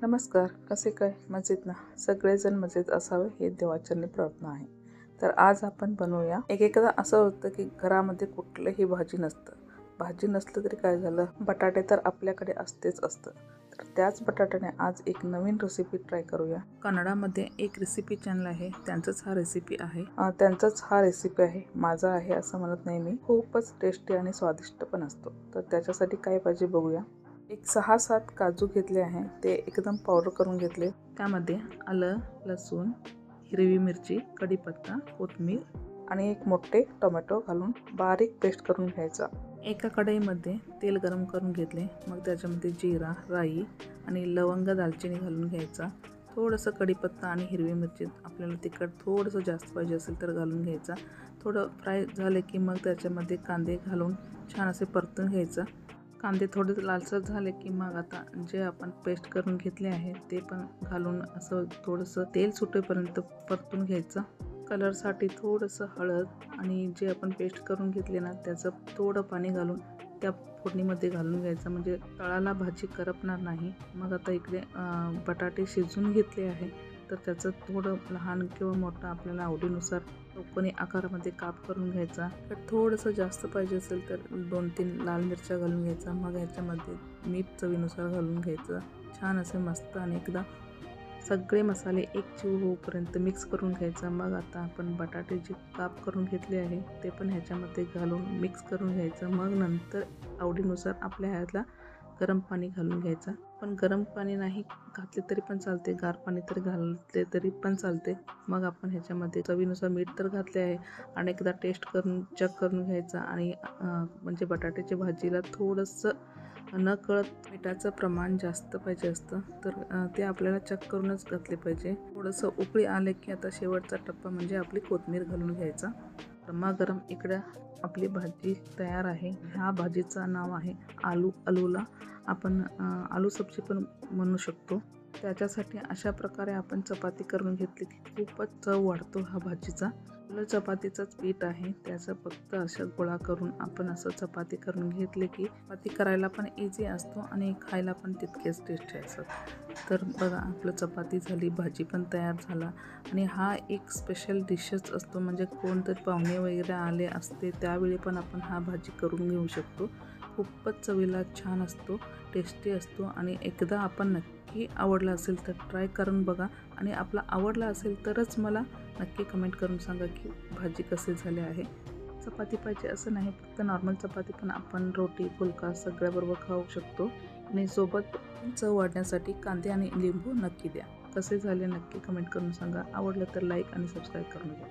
नमस्कार. कसे काय? मजेत ना? सगळेजण मजेत असावे हे देवाचरणी प्रार्थना आहे. तर आज आपण बनवूया. एकदा असं होतं की घरामध्ये कुठलीही भाजी नसतं. भाजी नसलं तरी काय झालं, बटाटे तर आपल्याकडे असतं. तर त्याच बटाट्याने आज एक नवीन रेसिपी ट्राय करूया. कन्नडामध्ये एक रेसिपी चॅनल आहे, त्यांचाच हा रेसिपी आहे. माझा आहे असं म्हणत नाही मी. खूपच टेस्टी आणि स्वादिष्ट पण असतो. तर त्याच्यासाठी काय पाहिजे बघूया. एक 6-7 काजू घेतले आहे, ते एकदम पावडर करून घेतले. त्यामध्ये आलं, लसूण, हिरवी मिरची, कढीपत्ता, कोथिंबीर आणि एक मोठे टोमॅटो घालून बारीक पेस्ट करून घ्यायचा. एका कढईमध्ये तेल गरम करून घेतले. मग त्याच्यामध्ये जिरा, राई आणि लवंग, दालचिनी घालून घ्यायचा. थोडंसं कढीपत्ता आणि हिरवी मिरची, आपल्याला तिखट थोडंसं जास्त पाहिजे असेल तर घालून घ्यायचा. थोडं फ्राय झाले की मग त्याच्यामध्ये कांदे घालून छान असे परतून घ्यायचं. कांदे थोडे लालसर झाले की मग आता जे आपण पेस्ट करून घेतले आहे ते पण घालून असं थोडंसं तेल सुटेपर्यंत परतून घ्यायचं. कलरसाठी थोडंसं हळद आणि जे आपण पेस्ट करून घेतले ना त्याचं थोडं पाणी घालून त्या फोडणीमध्ये घालून घ्यायचं, म्हणजे तळाला भाजी करपणार नाही. मग आता इकडे बटाटे शिजून घेतले आहे, तर त्याचं थोडं लहान किंवा मोठं आपल्याला आवडीनुसार चौकोनी आकारामध्ये काप करून घ्यायचा. तर थोडंसं जास्त पाहिजे असेल तर 2-3 लाल मिरच्या घालून घ्यायचा. मग ह्याच्यामध्ये मीठ चवीनुसार घालून घ्यायचं. छान असे मस्त आणि एकदा सगळे मसाले एक जीव होईपर्यंत मिक्स करून घ्यायचा. मग आता आपण बटाटे जे काप करून घेतले आहे ते पण ह्याच्यामध्ये घालून मिक्स करून घ्यायचं. मग नंतर आवडीनुसार आपल्या ह्याला गरम पाणी घालून घ्यायचं. पण गरम पाणी नाही घातले तरी पण चालते, गार पाणी तर घातले तरी पण चालते. मग आपण ह्याच्यामध्ये चवीनुसार मीठ तर घातले आहे आणि एकदा टेस्ट करून चेक करून घ्यायचा. आणि म्हणजे बटाट्याच्या भाजीला थोडंसं नकळत मिठाचं प्रमाण जास्त पाहिजे असतं, तर ते आपल्याला चेक करूनच घातले पाहिजे. थोडंसं उकळी आले की आता शेवटचा टप्पा म्हणजे आपली कोथिंबीर घालून घ्यायचा. गरमागरम इकडं आपली भाजी तयार आहे. ह्या भाजीचं नाव आहे आलूला आपण आलू सब्जी पण म्हणू शकतो. त्याच्यासाठी अशा प्रकारे आपण चपाती करून घेतली की खूपच चव वाढतो हा भाजीचा. चपातीचंच पीठ आहे, त्याचं फक्त असं गोळा करून आपण असं चपाती करून घेतले की चपाती करायला पण इझी असतो आणि खायला पण तितकेच टेस्टी असतात. तर बघा, आपलं चपाती झाली, भाजी पण तयार झाला. आणि हा एक स्पेशल डिशच असतो, म्हणजे कोणतरी पाहुणे वगैरे आले असते त्यावेळी पण आपण हा भाजी करून घेऊ शकतो. खूपच चवीला छान असतो, टेस्टी असतो. आणि एकदा आपण नक्की आवडला असेल तर ट्राय करून बघा. आणि आपला आवडला असेल तरच मला नक्की कमेंट करून सांगा की भाजी कसे झाले आहे. चपाती पाहिजे असं नाही, फक्त नॉर्मल चपाती पण आपण रोटी, फुलका सगळ्याबरोबर खाऊ शकतो. आणि सोबत चव वाढण्यासाठी कांदे आणि लिंबू नक्की द्या. कसे झाले नक्की कमेंट करून सांगा. आवडलं तर लाईक आणि सबस्क्राईब करून द्या.